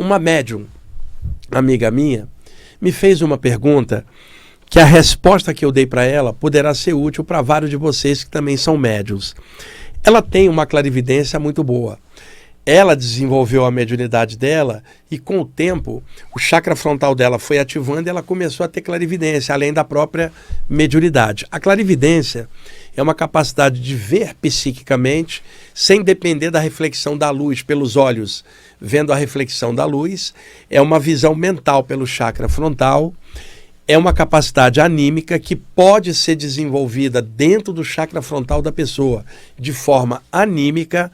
Uma médium, amiga minha, me fez uma pergunta que a resposta que eu dei para ela poderá ser útil para vários de vocês que também são médiums. Ela tem uma clarividência muito boa. Ela desenvolveu a mediunidade dela e, com o tempo, o chakra frontal dela foi ativando e ela começou a ter clarividência, além da própria mediunidade. A clarividência é uma capacidade de ver psiquicamente, sem depender da reflexão da luz pelos olhos, vendo a reflexão da luz. É uma visão mental pelo chakra frontal. É uma capacidade anímica que pode ser desenvolvida dentro do chakra frontal da pessoa, de forma anímica.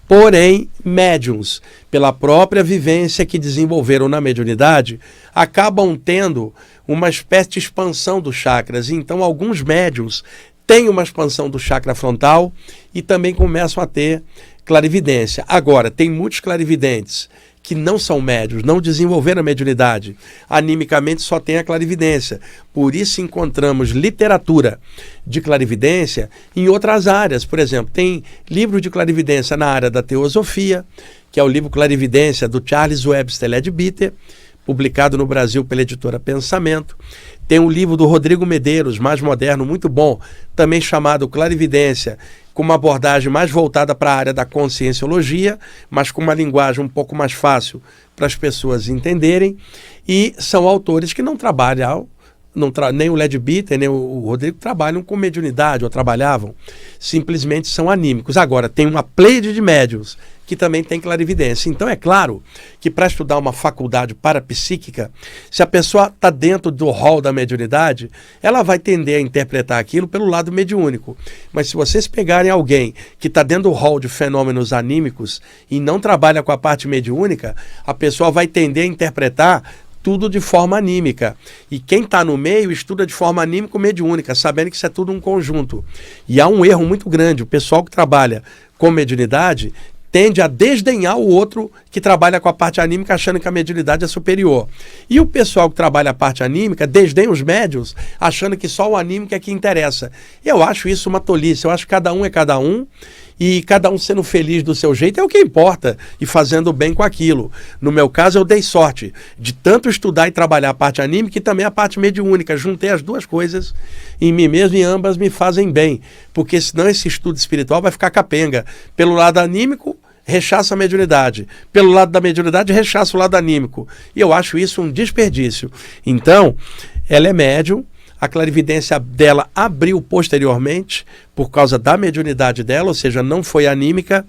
Porém, médiums, pela própria vivência que desenvolveram na mediunidade, acabam tendo uma espécie de expansão dos chakras. Então, alguns médiums têm uma expansão do chakra frontal e também começam a ter clarividência. Agora, tem muitos clarividentes que não são médios, não desenvolveram a mediunidade. Animicamente só tem a clarividência. Por isso encontramos literatura de clarividência em outras áreas. Por exemplo, tem livro de clarividência na área da teosofia, que é o livro Clarividência, do Charles Webster Leadbeater, publicado no Brasil pela editora Pensamento. Tem um livro do Rodrigo Medeiros, mais moderno, muito bom, também chamado Clarividência, com uma abordagem mais voltada para a área da conscienciologia, mas com uma linguagem um pouco mais fácil para as pessoas entenderem. E são autores que não trabalham, nem o Leadbeater, nem o Rodrigo trabalham com mediunidade, ou trabalhavam, simplesmente são anímicos. Agora, tem uma pleide de médiuns que também tem clarividência. Então, é claro que para estudar uma faculdade parapsíquica, se a pessoa está dentro do rol da mediunidade, ela vai tender a interpretar aquilo pelo lado mediúnico. Mas se vocês pegarem alguém que está dentro do rol de fenômenos anímicos e não trabalha com a parte mediúnica, a pessoa vai tender a interpretar tudo de forma anímica. E quem está no meio estuda de forma anímico-mediúnica, sabendo que isso é tudo um conjunto. E há um erro muito grande. O pessoal que trabalha com mediunidade tende a desdenhar o outro que trabalha com a parte anímica, achando que a mediunidade é superior. E o pessoal que trabalha a parte anímica desdenha os médiuns, achando que só o anímico é que interessa. Eu acho isso uma tolice. Eu acho que cada um é cada um, e cada um sendo feliz do seu jeito é o que importa, e fazendo bem com aquilo. No meu caso, eu dei sorte de tanto estudar e trabalhar a parte anímica e também a parte mediúnica. Juntei as duas coisas em mim mesmo e ambas me fazem bem, porque senão esse estudo espiritual vai ficar capenga. Pelo lado anímico, rechaça a mediunidade. Pelo lado da mediunidade, rechaça o lado anímico. E eu acho isso um desperdício. Então, ela é médium. A clarividência dela abriu posteriormente por causa da mediunidade dela, ou seja, não foi anímica,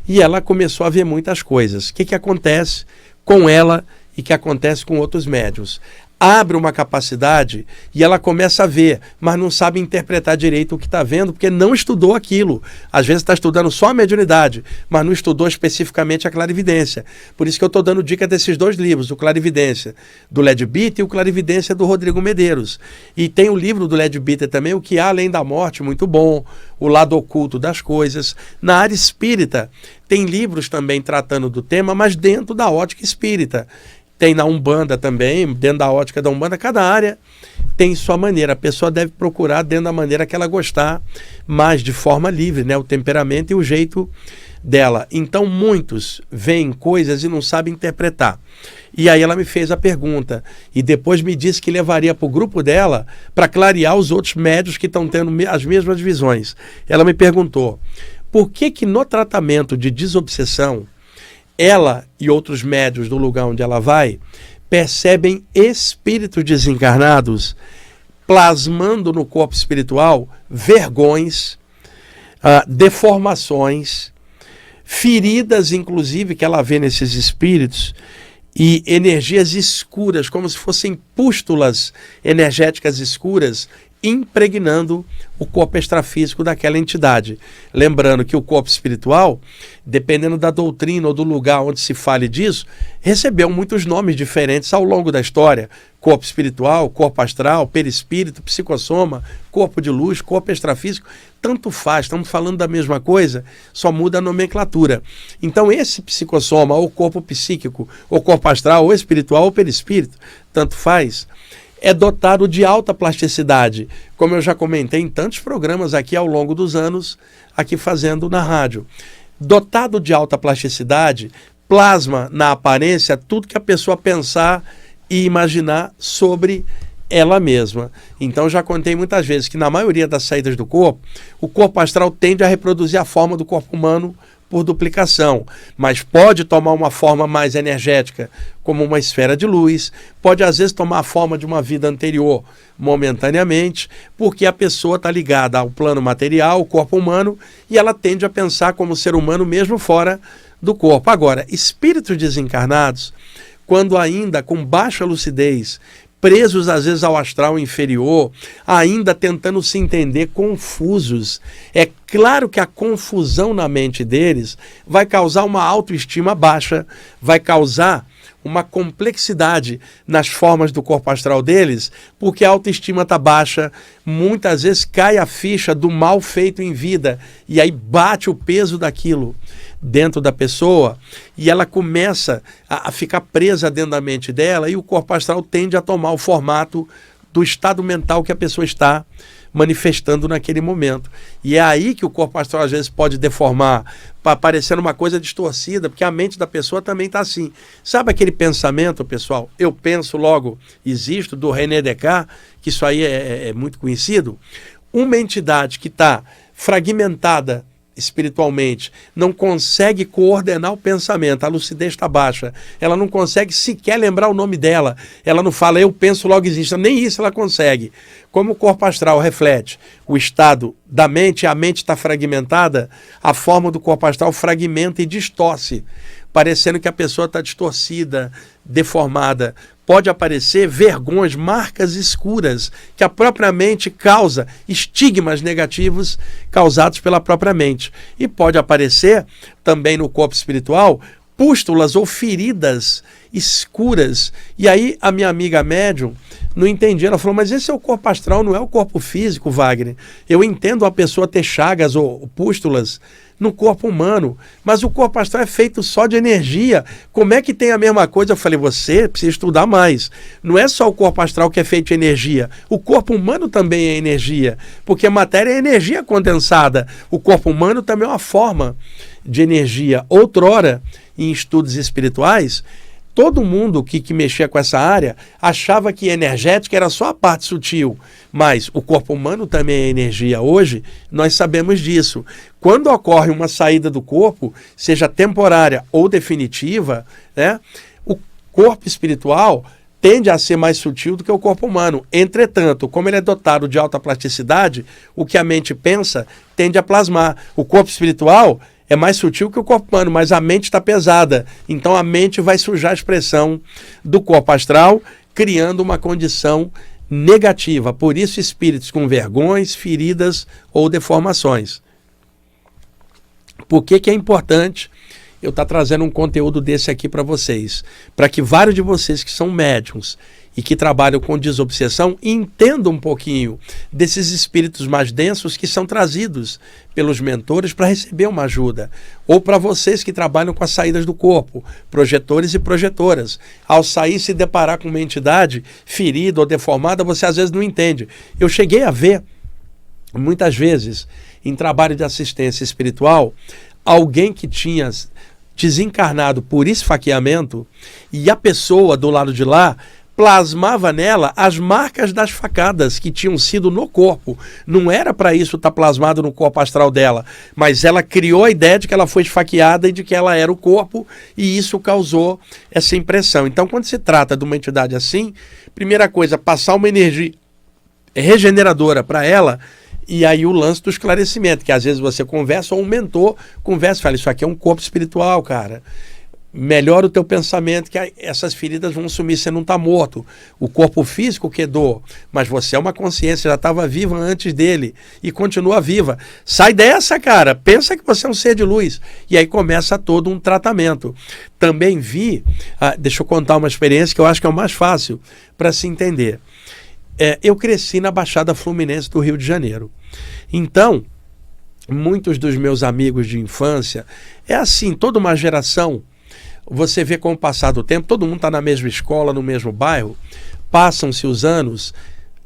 e ela começou a ver muitas coisas. O que acontece com ela e que acontece com outros médiuns? Abre uma capacidade e ela começa a ver, mas não sabe interpretar direito o que está vendo, porque não estudou aquilo. Às vezes está estudando só a mediunidade, mas não estudou especificamente a clarividência. Por isso que eu estou dando dica desses dois livros, o Clarividência do Leadbeater e o Clarividência do Rodrigo Medeiros. E tem o livro do Leadbeater também, O que há além da morte, muito bom, O lado oculto das coisas. Na área espírita, tem livros também tratando do tema, mas dentro da ótica espírita. Tem na Umbanda também, dentro da ótica da Umbanda, cada área tem sua maneira. A pessoa deve procurar dentro da maneira que ela gostar, mas de forma livre, né? O temperamento e o jeito dela. Então, muitos veem coisas e não sabem interpretar. E aí ela me fez a pergunta, e depois me disse que levaria para o grupo dela para clarear os outros médios que estão tendo as mesmas visões. Ela me perguntou, por que no tratamento de desobsessão, ela e outros médios do lugar onde ela vai percebem espíritos desencarnados plasmando no corpo espiritual vergões, deformações, feridas, inclusive, que ela vê nesses espíritos, e energias escuras, como se fossem pústulas energéticas escuras, impregnando o corpo extrafísico daquela entidade. Lembrando que o corpo espiritual, dependendo da doutrina ou do lugar onde se fale disso, recebeu muitos nomes diferentes ao longo da história. Corpo espiritual, corpo astral, perispírito, psicossoma, corpo de luz, corpo extrafísico, tanto faz, estamos falando da mesma coisa, só muda a nomenclatura. Então esse psicossoma, ou corpo psíquico, ou corpo astral, ou espiritual, ou perispírito, tanto faz, é dotado de alta plasticidade, como eu já comentei em tantos programas aqui ao longo dos anos, aqui fazendo na rádio. Dotado de alta plasticidade, plasma na aparência tudo que a pessoa pensar e imaginar sobre ela mesma. Então já contei muitas vezes que na maioria das saídas do corpo, o corpo astral tende a reproduzir a forma do corpo humano por duplicação, mas pode tomar uma forma mais energética, como uma esfera de luz, pode às vezes tomar a forma de uma vida anterior momentaneamente, porque a pessoa está ligada ao plano material, o corpo humano, e ela tende a pensar como ser humano mesmo fora do corpo. Agora, espíritos desencarnados, quando ainda com baixa lucidez, presos às vezes ao astral inferior, ainda tentando se entender, confusos. É claro que a confusão na mente deles vai causar uma autoestima baixa, vai causar uma complexidade nas formas do corpo astral deles, porque a autoestima está baixa, muitas vezes cai a ficha do mal feito em vida, e aí bate o peso daquilo dentro da pessoa, e ela começa a ficar presa dentro da mente dela, e o corpo astral tende a tomar o formato do estado mental que a pessoa está manifestando naquele momento. E é aí que o corpo astral às vezes pode deformar, parecendo uma coisa distorcida, porque a mente da pessoa também está assim. Sabe aquele pensamento, pessoal? Eu penso, logo existo, do René Descartes, que isso aí é muito conhecido. Uma entidade que está fragmentada espiritualmente, não consegue coordenar o pensamento, a lucidez está baixa, ela não consegue sequer lembrar o nome dela, ela não fala eu penso logo existe, nem isso ela consegue. Como o corpo astral reflete o estado da mente, a mente está fragmentada, a forma do corpo astral fragmenta e distorce, parecendo que a pessoa está distorcida, deformada. Pode aparecer vergões, marcas escuras, que a própria mente causa, estigmas negativos causados pela própria mente. E pode aparecer também no corpo espiritual pústulas ou feridas escuras. E aí a minha amiga médium não entendia, ela falou, mas esse é o corpo astral, não é o corpo físico, Wagner. Eu entendo a pessoa ter chagas ou pústulas no corpo humano, mas o corpo astral é feito só de energia. Como é que tem a mesma coisa? Eu falei, você precisa estudar mais. Não é só o corpo astral que é feito de energia, o corpo humano também é energia, porque a matéria é energia condensada. O corpo humano também é uma forma de energia. Outrora, em estudos espirituais, todo mundo que mexia com essa área achava que energética era só a parte sutil, mas o corpo humano também é energia. Hoje, nós sabemos disso. Quando ocorre uma saída do corpo, seja temporária ou definitiva, né, o corpo espiritual tende a ser mais sutil do que o corpo humano. Entretanto, como ele é dotado de alta plasticidade, o que a mente pensa tende a plasmar. O corpo espiritual é mais sutil que o corpo humano, mas a mente está pesada. Então a mente vai sujar a expressão do corpo astral, criando uma condição negativa. Por isso, espíritos com vergões, feridas ou deformações. Por que é importante eu estar trazendo um conteúdo desse aqui para vocês? Para que vários de vocês que são médiums e que trabalham com desobsessão entendam um pouquinho desses espíritos mais densos que são trazidos pelos mentores para receber uma ajuda. Ou para vocês que trabalham com as saídas do corpo, projetores e projetoras. Ao sair e se deparar com uma entidade ferida ou deformada, você às vezes não entende. Eu cheguei a ver, muitas vezes, em trabalho de assistência espiritual, alguém que tinha desencarnado por esfaqueamento e a pessoa do lado de lá plasmava nela as marcas das facadas que tinham sido no corpo. Não era para isso estar plasmado no corpo astral dela, mas ela criou a ideia de que ela foi esfaqueada e de que ela era o corpo, e isso causou essa impressão. Então, quando se trata de uma entidade assim, primeira coisa, passar uma energia regeneradora para ela. E aí o lance do esclarecimento, que às vezes você conversa, ou um mentor conversa, fala, isso aqui é um corpo espiritual, cara. Melhora o teu pensamento, que essas feridas vão sumir, você não está morto. O corpo físico quedou, mas você é uma consciência, já estava viva antes dele e continua viva. Sai dessa, cara, pensa que você é um ser de luz. E aí começa todo um tratamento. Também vi, deixa eu contar uma experiência que eu acho que é o mais fácil para se entender. Eu cresci na Baixada Fluminense do Rio de Janeiro. Então, muitos dos meus amigos de infância, é assim, toda uma geração, você vê com o passar do tempo, todo mundo está na mesma escola, no mesmo bairro, passam-se os anos,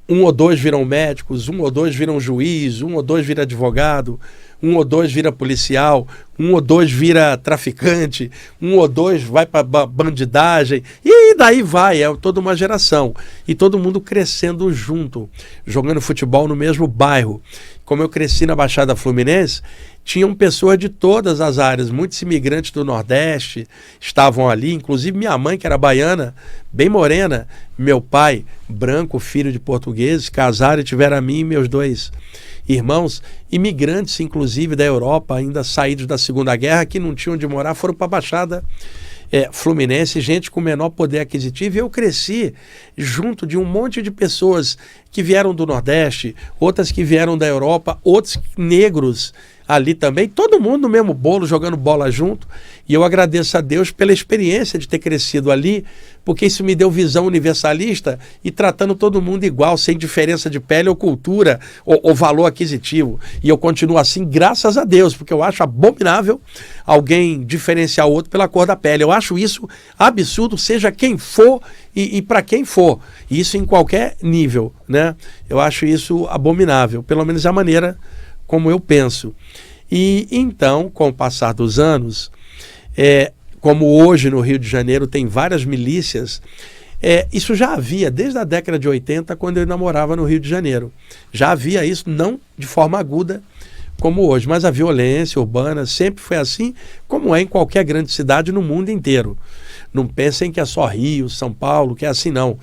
um ou dois viram médicos, um ou dois viram juiz, um ou dois vira advogado, um ou dois vira policial, um ou dois vira traficante, um ou dois vai para bandidagem, e daí vai, é toda uma geração. E todo mundo crescendo junto, jogando futebol no mesmo bairro. Como eu cresci na Baixada Fluminense, tinham pessoas de todas as áreas, muitos imigrantes do Nordeste estavam ali, inclusive minha mãe, que era baiana, bem morena, meu pai, branco, filho de portugueses, casaram e tiveram a mim e meus dois irmãos, imigrantes inclusive da Europa, ainda saídos da Segunda Guerra, que não tinham onde morar, foram para a Baixada Fluminense, gente com menor poder aquisitivo, e eu cresci junto de um monte de pessoas que vieram do Nordeste, outras que vieram da Europa, outros negros ali também, todo mundo no mesmo bolo, jogando bola junto, e eu agradeço a Deus pela experiência de ter crescido ali, porque isso me deu visão universalista e tratando todo mundo igual, sem diferença de pele ou cultura ou valor aquisitivo. E eu continuo assim, graças a Deus, porque eu acho abominável alguém diferenciar o outro pela cor da pele. Eu acho isso absurdo, seja quem for e para quem for. Isso em qualquer nível, né? Eu acho isso abominável, pelo menos a maneira como eu penso. E então, com o passar dos anos, como hoje no Rio de Janeiro tem várias milícias, isso já havia desde a década de 80, quando eu namorava no Rio de Janeiro. Já havia isso, não de forma aguda como hoje, mas a violência urbana sempre foi assim, como é em qualquer grande cidade no mundo inteiro. Não pensem que é só Rio, São Paulo, que é assim não.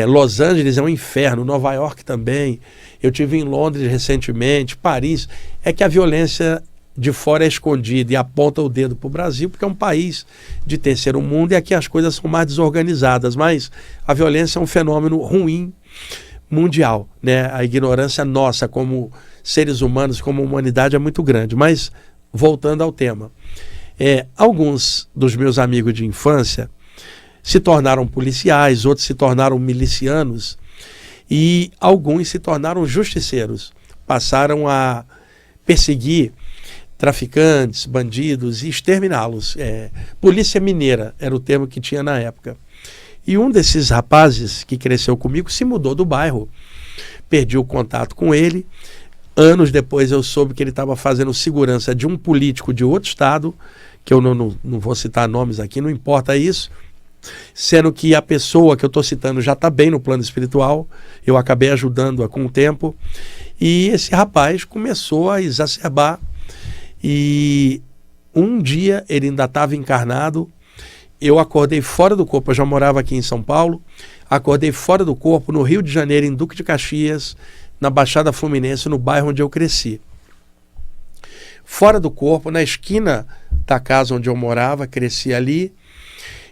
Los Angeles é um inferno, Nova York também. Eu tive em Londres recentemente, Paris. É que a violência de fora é escondida e aponta o dedo para o Brasil, porque é um país de terceiro mundo e aqui as coisas são mais desorganizadas. Mas a violência é um fenômeno ruim mundial, né? A ignorância nossa como seres humanos, como humanidade, é muito grande. Mas, voltando ao tema, alguns dos meus amigos de infância se tornaram policiais, outros se tornaram milicianos e alguns se tornaram justiceiros. Passaram a perseguir traficantes, bandidos e exterminá-los. Polícia mineira era o termo que tinha na época. E um desses rapazes que cresceu comigo se mudou do bairro. Perdi o contato com ele. Anos depois eu soube que ele estava fazendo segurança de um político de outro estado, que eu não vou citar nomes aqui, não importa isso, sendo que a pessoa que eu estou citando já está bem no plano espiritual, eu acabei ajudando-a com o tempo, e esse rapaz começou a exacerbar, e um dia ele ainda estava encarnado, eu acordei fora do corpo, eu já morava aqui em São Paulo, acordei fora do corpo no Rio de Janeiro, em Duque de Caxias, na Baixada Fluminense, no bairro onde eu cresci. Fora do corpo, na esquina da casa onde eu morava, cresci ali,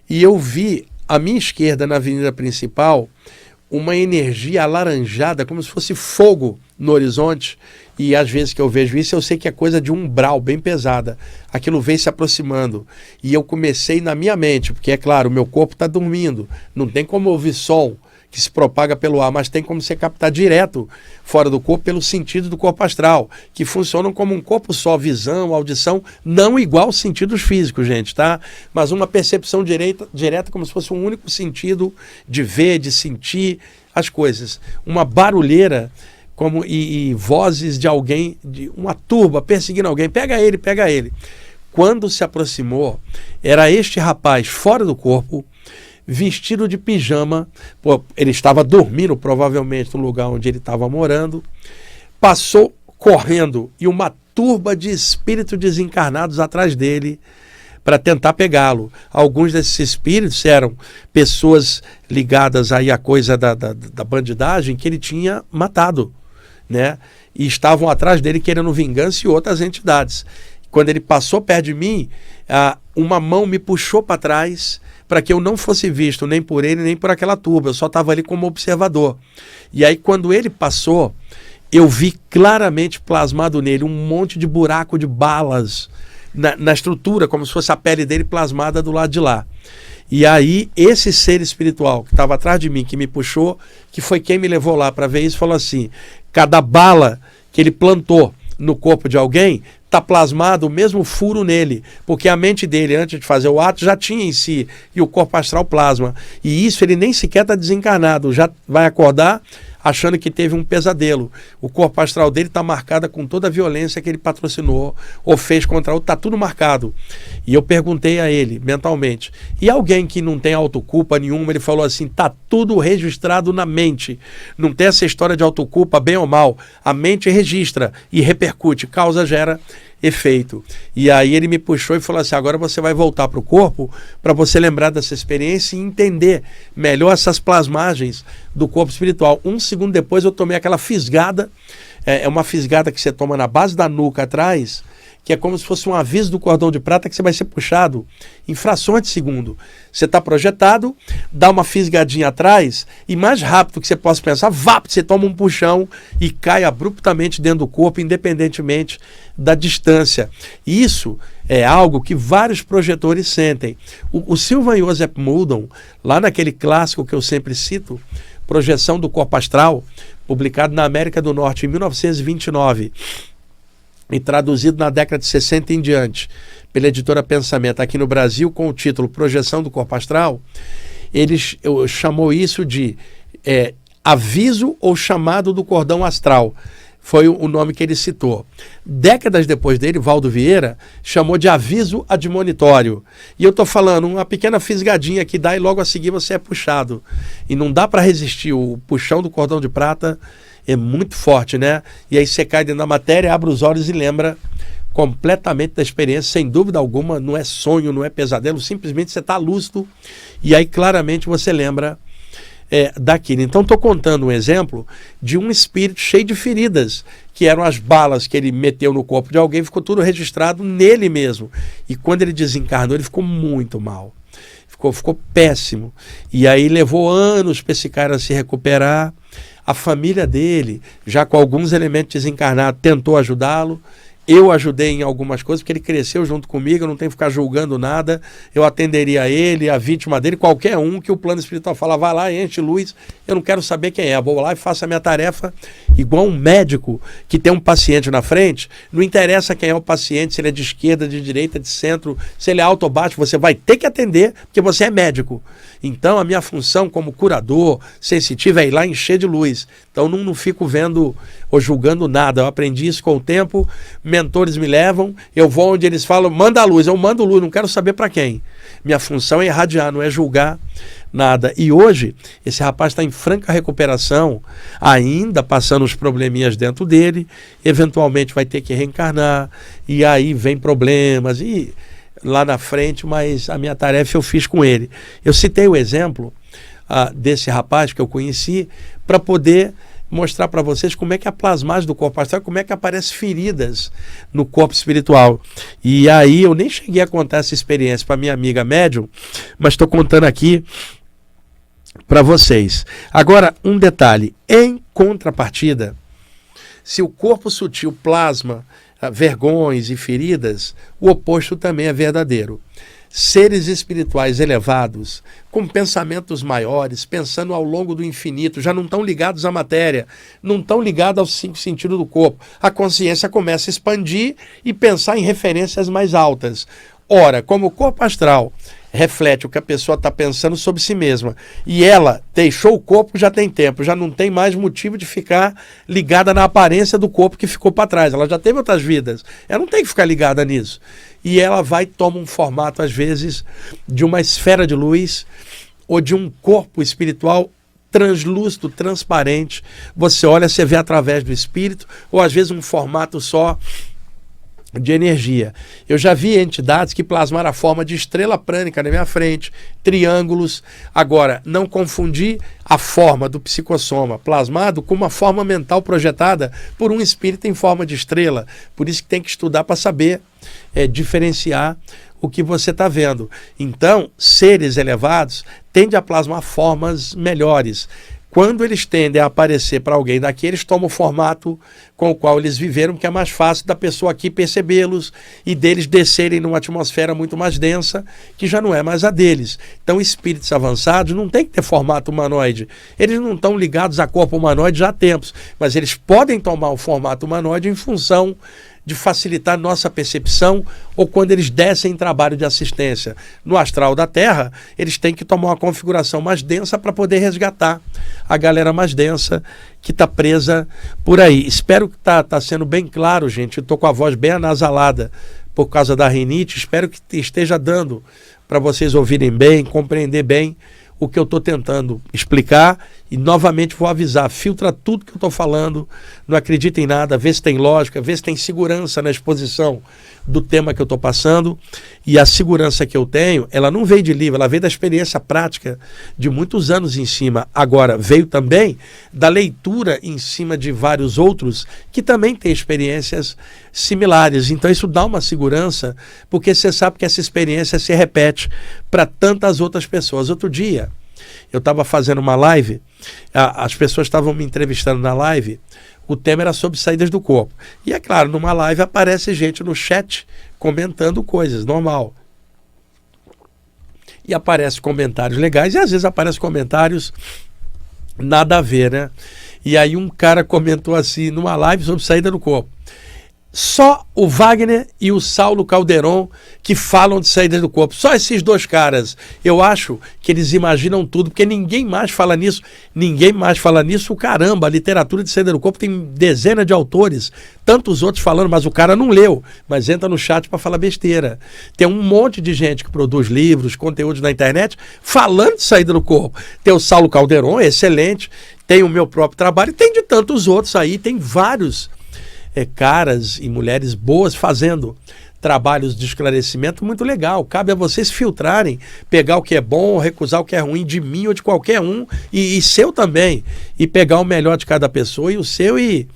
e eu vi à minha esquerda, na avenida principal, uma energia alaranjada, como se fosse fogo no horizonte, e às vezes que eu vejo isso, eu sei que é coisa de umbral, bem pesada. Aquilo vem se aproximando, e eu comecei na minha mente, porque é claro, o meu corpo está dormindo, não tem como ouvir som que se propaga pelo ar, mas tem como você captar direto fora do corpo pelo sentido do corpo astral, que funcionam como um corpo só, visão, audição, não igual aos sentidos físicos, gente, tá? Mas uma percepção direta como se fosse um único sentido de ver, de sentir as coisas. Uma barulheira e vozes de alguém, de uma turba perseguindo alguém, pega ele, pega ele. Quando se aproximou, era este rapaz fora do corpo, vestido de pijama, ele estava dormindo provavelmente no lugar onde ele estava morando, passou correndo e uma turba de espíritos desencarnados atrás dele para tentar pegá-lo. Alguns desses espíritos eram pessoas ligadas aí à coisa da bandidagem que ele tinha matado, né? E estavam atrás dele querendo vingança, e outras entidades. Quando ele passou perto de mim, uma mão me puxou para trás para que eu não fosse visto nem por ele, nem por aquela turba. Eu só estava ali como observador. E aí, quando ele passou, eu vi claramente plasmado nele um monte de buraco de balas na estrutura, como se fosse a pele dele plasmada do lado de lá. E aí, esse ser espiritual que estava atrás de mim, que me puxou, que foi quem me levou lá para ver isso, falou assim: cada bala que ele plantou no corpo de alguém, está plasmado o mesmo furo nele, porque a mente dele, antes de fazer o ato, já tinha em si, e o corpo astral plasma. E isso ele nem sequer está desencarnado, já vai acordar, achando que teve um pesadelo. O corpo astral dele está marcado com toda a violência que ele patrocinou ou fez contra outro, está tudo marcado. E eu perguntei a ele, mentalmente, e alguém que não tem autoculpa nenhuma, ele falou assim, está tudo registrado na mente. Não tem essa história de autoculpa, bem ou mal. A mente registra e repercute, causa gera efeito. E aí ele me puxou e falou assim, agora você vai voltar para o corpo para você lembrar dessa experiência e entender melhor essas plasmagens do corpo espiritual. Um segundo depois eu tomei aquela fisgada, é uma fisgada que você toma na base da nuca atrás, que é como se fosse um aviso do cordão de prata que você vai ser puxado em frações de segundo. Você está projetado, dá uma fisgadinha atrás e mais rápido que você possa pensar, você toma um puxão e cai abruptamente dentro do corpo, independentemente da distância. Isso é algo que vários projetores sentem. O Sylvan Joseph Muldon, lá naquele clássico que eu sempre cito, Projeção do Corpo Astral, publicado na América do Norte em 1929, e traduzido na década de 60 em diante pela editora Pensamento aqui no Brasil com o título Projeção do Corpo Astral, ele chamou isso de aviso ou chamado do cordão astral. Foi o nome que ele citou. Décadas depois dele, Valdo Vieira chamou de aviso admonitório. E eu estou falando uma pequena fisgadinha que dá e logo a seguir você é puxado. E não dá para resistir. O puxão do cordão de prata é muito forte, né? E aí você cai dentro da matéria, abre os olhos e lembra completamente da experiência, sem dúvida alguma, não é sonho, não é pesadelo, simplesmente você está lúcido e aí claramente você lembra daquilo. Então estou contando um exemplo de um espírito cheio de feridas, que eram as balas que ele meteu no corpo de alguém, ficou tudo registrado nele mesmo. E quando ele desencarnou, ele ficou muito mal. Ficou péssimo. E aí levou anos para esse cara se recuperar. A família dele, já com alguns elementos desencarnados, tentou ajudá-lo. Eu ajudei em algumas coisas, porque ele cresceu junto comigo, eu não tenho que ficar julgando nada. Eu atenderia ele, a vítima dele, qualquer um que o plano espiritual fala, vai lá, enche luz, eu não quero saber quem é. Vou lá e faço a minha tarefa igual um médico que tem um paciente na frente. Não interessa quem é o paciente, se ele é de esquerda, de direita, de centro, se ele é alto ou baixo, você vai ter que atender, porque você é médico. Então a minha função como curador sensitivo é ir lá encher de luz. Então não fico vendo ou julgando nada. Eu aprendi isso com o tempo, mentores me levam, eu vou onde eles falam, manda a luz, eu mando luz, não quero saber para quem. Minha função é irradiar, não é julgar nada. E hoje, esse rapaz está em franca recuperação, ainda passando os probleminhas dentro dele, eventualmente vai ter que reencarnar, e aí vem problemas, e lá na frente, mas a minha tarefa eu fiz com ele. Eu citei o exemplo desse rapaz que eu conheci para poder mostrar para vocês como é que a plasmagem do corpo astral, como é que aparece feridas no corpo espiritual. E aí eu nem cheguei a contar essa experiência para minha amiga médium, mas estou contando aqui para vocês. Agora, um detalhe, em contrapartida, se o corpo sutil plasma vergões e feridas, o oposto também é verdadeiro. Seres espirituais elevados, com pensamentos maiores, pensando ao longo do infinito, já não estão ligados à matéria, não estão ligados aos 5 sentidos do corpo. A consciência começa a expandir e pensar em referências mais altas. Ora, como o corpo astral reflete o que a pessoa está pensando sobre si mesma, e ela deixou o corpo já tem tempo, já não tem mais motivo de ficar ligada na aparência do corpo que ficou para trás, ela já teve outras vidas, ela não tem que ficar ligada nisso, e ela vai e toma um formato às vezes de uma esfera de luz ou de um corpo espiritual translúcido, transparente, você olha, você vê através do espírito, ou às vezes um formato só de energia. Eu já vi entidades que plasmaram a forma de estrela prânica na minha frente, triângulos. Agora, não confundir a forma do psicossoma plasmado com uma forma mental projetada por um espírito em forma de estrela. Por isso que tem que estudar para saber diferenciar o que você está vendo. Então, seres elevados tendem a plasmar formas melhores. Quando eles tendem a aparecer para alguém daqui, eles tomam o formato com o qual eles viveram, que é mais fácil da pessoa aqui percebê-los e deles descerem numa atmosfera muito mais densa, que já não é mais a deles. Então, espíritos avançados não tem que ter formato humanoide. Eles não estão ligados a corpo humanoide já há tempos, mas eles podem tomar o formato humanoide em função de facilitar nossa percepção, ou quando eles descem em trabalho de assistência no astral da Terra, eles têm que tomar uma configuração mais densa para poder resgatar a galera mais densa que está presa por aí. Espero que tá sendo bem claro, gente. Eu estou com a voz bem anasalada por causa da rinite. Espero que esteja dando para vocês ouvirem bem, compreender bem o que eu estou tentando explicar. E novamente vou avisar, filtra tudo que eu estou falando, não acredita em nada, vê se tem lógica, vê se tem segurança na exposição do tema que eu estou passando. E a segurança que eu tenho, ela não veio de livro, ela veio da experiência prática de muitos anos em cima. Agora, veio também da leitura em cima de vários outros que também têm experiências similares. Então isso dá uma segurança, porque você sabe que essa experiência se repete para tantas outras pessoas. Outro dia, eu estava fazendo uma live, as pessoas estavam me entrevistando na live, o tema era sobre saídas do corpo. E é claro, numa live aparece gente no chat comentando coisas, normal. E aparecem comentários legais e às vezes aparecem comentários nada a ver, né? E aí um cara comentou assim, numa live sobre saída do corpo: só o Wagner e o Saulo Calderon que falam de saída do corpo. Só esses dois caras. Eu acho que eles imaginam tudo, porque ninguém mais fala nisso. Ninguém mais fala nisso. Caramba, a literatura de saída do corpo tem dezenas de autores, tantos outros falando, mas o cara não leu, mas entra no chat para falar besteira. Tem um monte de gente que produz livros, conteúdos na internet, falando de saída do corpo. Tem o Saulo Calderon, excelente. Tem o meu próprio trabalho, e tem de tantos outros aí, tem vários caras e mulheres boas fazendo trabalhos de esclarecimento muito legal. Cabe a vocês filtrarem, pegar o que é bom, recusar o que é ruim de mim ou de qualquer um, e seu também, e pegar o melhor de cada pessoa e o seu e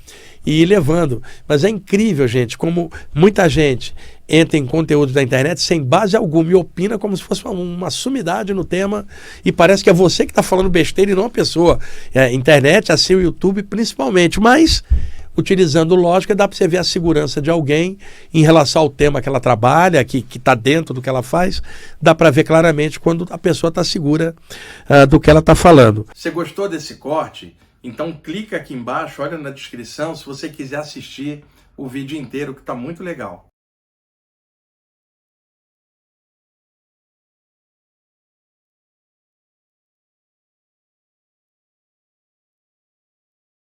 ir levando. Mas é incrível, gente, como muita gente entra em conteúdo da internet sem base alguma e opina como se fosse uma sumidade no tema, e parece que é você que está falando besteira e não a pessoa. Internet, assim, o YouTube principalmente, mas utilizando lógica, dá para você ver a segurança de alguém em relação ao tema que ela trabalha, que está dentro do que ela faz. Dá para ver claramente quando a pessoa está segura do que ela está falando. Você gostou desse corte? Então clica aqui embaixo, olha na descrição se você quiser assistir o vídeo inteiro, que está muito legal.